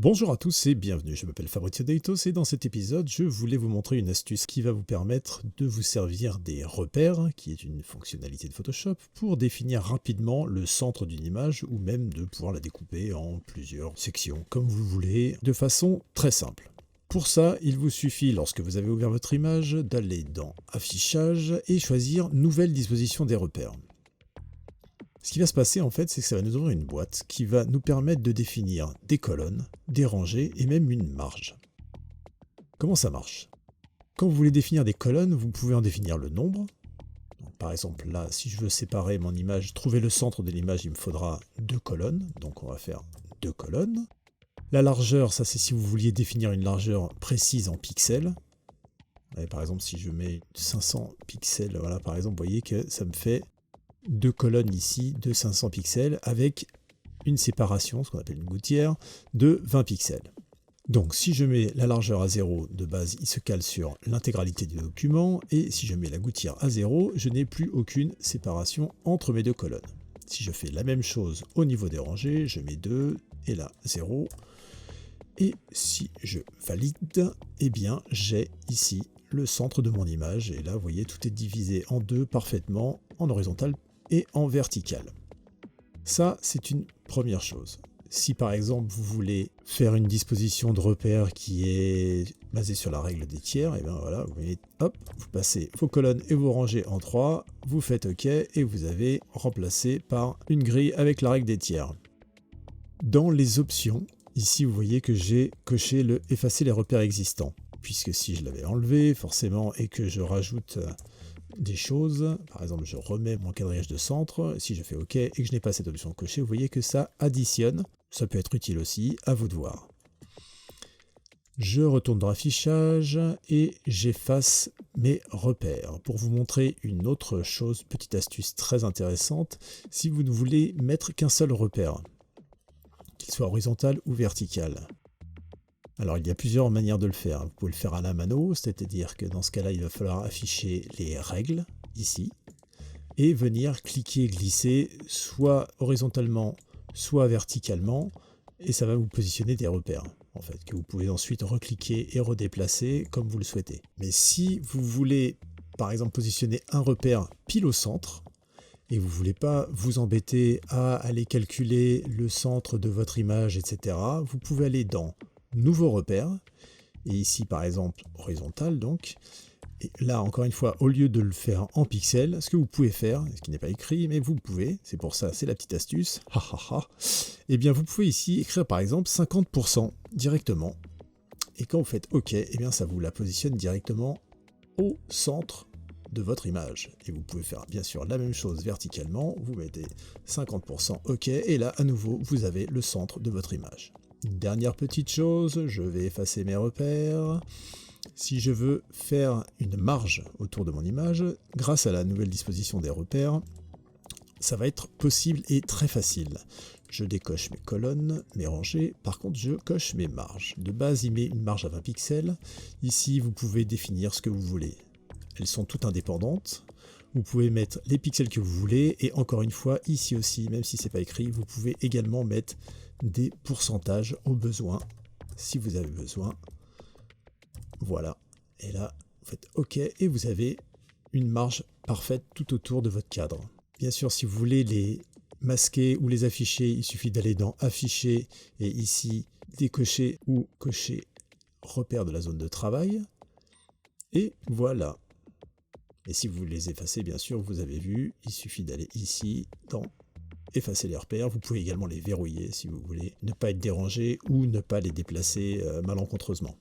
Bonjour à tous et bienvenue, je m'appelle Fabrizio Deitos et dans cet épisode, je voulais vous montrer une astuce qui va vous permettre de vous servir des repères, qui est une fonctionnalité de Photoshop, pour définir rapidement le centre d'une image ou même de pouvoir la découper en plusieurs sections, comme vous voulez, de façon très simple. Pour ça, il vous suffit, lorsque vous avez ouvert votre image, d'aller dans Affichage et choisir Nouvelle disposition des repères. Ce qui va se passer en fait, c'est que ça va nous ouvrir une boîte qui va nous permettre de définir des colonnes, des rangées et même une marge. Comment ça marche? Quand vous voulez définir des colonnes, vous pouvez en définir le nombre. Donc, par exemple là, si je veux séparer mon image, trouver le centre de l'image, il me faudra 2 colonnes. Donc on va faire 2 colonnes. La largeur, ça c'est si vous vouliez définir une largeur précise en pixels. Et par exemple, si je mets 500 pixels, voilà, par exemple, vous voyez que ça me fait 2 colonnes ici de 500 pixels avec une séparation, ce qu'on appelle une gouttière, de 20 pixels. Donc si je mets la largeur à 0 de base, il se cale sur l'intégralité du document, et si je mets la gouttière à 0, je n'ai plus aucune séparation entre mes deux colonnes. Si je fais la même chose au niveau des rangées, je mets 2, et là 0, et si je valide, eh bien j'ai ici le centre de mon image, et là vous voyez tout est divisé en deux parfaitement, en horizontal et en vertical. Ça, c'est une première chose. Si par exemple vous voulez faire une disposition de repère qui est basée sur la règle des tiers, et bien voilà, vous voyez, hop, vous passez vos colonnes et vos rangées en 3, vous faites OK et vous avez remplacé par une grille avec la règle des tiers. Dans les options, ici vous voyez que j'ai coché le effacer les repères existants, puisque si je l'avais enlevé forcément et que je rajoute des choses, par exemple je remets mon quadrillage de centre, si je fais OK et que je n'ai pas cette option cochée, vous voyez que ça additionne, ça peut être utile aussi, à vous de voir. Je retourne dans Affichage et j'efface mes repères. Pour vous montrer une autre chose, petite astuce très intéressante, si vous ne voulez mettre qu'un seul repère, qu'il soit horizontal ou vertical. Alors il y a plusieurs manières de le faire. Vous pouvez le faire à la mano, c'est-à-dire que dans ce cas-là, il va falloir afficher les règles, ici, et venir cliquer et glisser soit horizontalement, soit verticalement, et ça va vous positionner des repères, en fait, que vous pouvez ensuite recliquer et redéplacer comme vous le souhaitez. Mais si vous voulez, par exemple, positionner un repère pile au centre, et vous ne voulez pas vous embêter à aller calculer le centre de votre image, etc., vous pouvez aller dans Nouveau repère, et ici par exemple horizontal donc, et là encore une fois au lieu de le faire en pixels, ce que vous pouvez faire, ce qui n'est pas écrit mais vous pouvez, c'est pour ça, c'est la petite astuce, et bien vous pouvez ici écrire par exemple 50% directement, et quand vous faites OK, et bien ça vous la positionne directement au centre de votre image. Et vous pouvez faire bien sûr la même chose verticalement, vous mettez 50% OK, et là à nouveau vous avez le centre de votre image. Une dernière petite chose, je vais effacer mes repères. Si je veux faire une marge autour de mon image, grâce à la nouvelle disposition des repères, ça va être possible et très facile. Je décoche mes colonnes, mes rangées, par contre je coche mes marges. De base, il met une marge à 20 pixels. Ici, vous pouvez définir ce que vous voulez. Elles sont toutes indépendantes. Vous pouvez mettre les pixels que vous voulez, et encore une fois, ici aussi, même si c'est pas écrit, vous pouvez également mettre des pourcentages au besoin, si vous avez besoin. Voilà, et là, vous faites OK, et vous avez une marge parfaite tout autour de votre cadre. Bien sûr, si vous voulez les masquer ou les afficher, il suffit d'aller dans Afficher, et ici, décocher ou cocher repère de la zone de travail, et voilà. Et si vous les effacez, bien sûr, vous avez vu, il suffit d'aller ici, dans Effacer les repères. Vous pouvez également les verrouiller si vous voulez ne pas être dérangé ou ne pas les déplacer malencontreusement.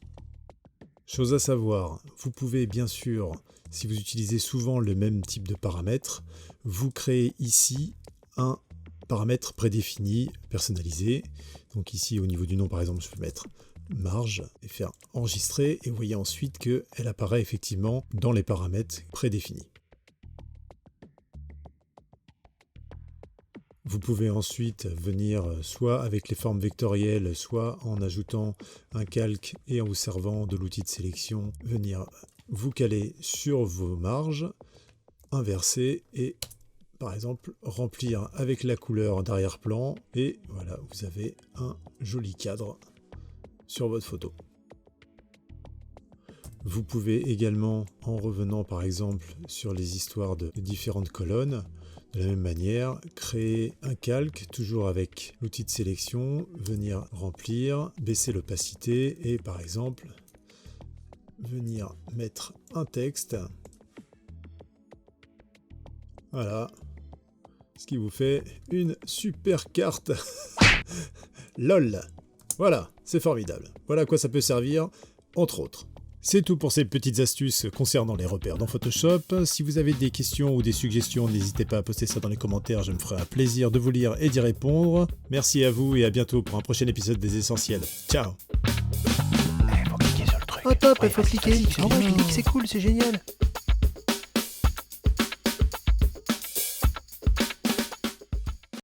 Chose à savoir, vous pouvez bien sûr, si vous utilisez souvent le même type de paramètres, vous créez ici un paramètre prédéfini, personnalisé. Donc ici au niveau du nom par exemple, je peux mettre marge et faire enregistrer, et vous voyez ensuite qu'elle apparaît effectivement dans les paramètres prédéfinis. Vous pouvez ensuite venir soit avec les formes vectorielles, soit en ajoutant un calque et en vous servant de l'outil de sélection, venir vous caler sur vos marges, inverser et par exemple remplir avec la couleur d'arrière-plan, et voilà, vous avez un joli cadre sur votre photo. Vous pouvez également, en revenant par exemple sur les histoires de différentes colonnes, de la même manière, créer un calque, toujours avec l'outil de sélection, venir remplir, baisser l'opacité et par exemple, venir mettre un texte. Voilà, ce qui vous fait une super carte. LOL. Voilà, c'est formidable. Voilà à quoi ça peut servir, entre autres. C'est tout pour ces petites astuces concernant les repères dans Photoshop. Si vous avez des questions ou des suggestions, n'hésitez pas à poster ça dans les commentaires, je me ferai un plaisir de vous lire et d'y répondre. Merci à vous et à bientôt pour un prochain épisode des Essentiels. Ciao. Faut cliquer sur le truc. Oh top, il faut cliquer. Clique, c'est cool, c'est génial.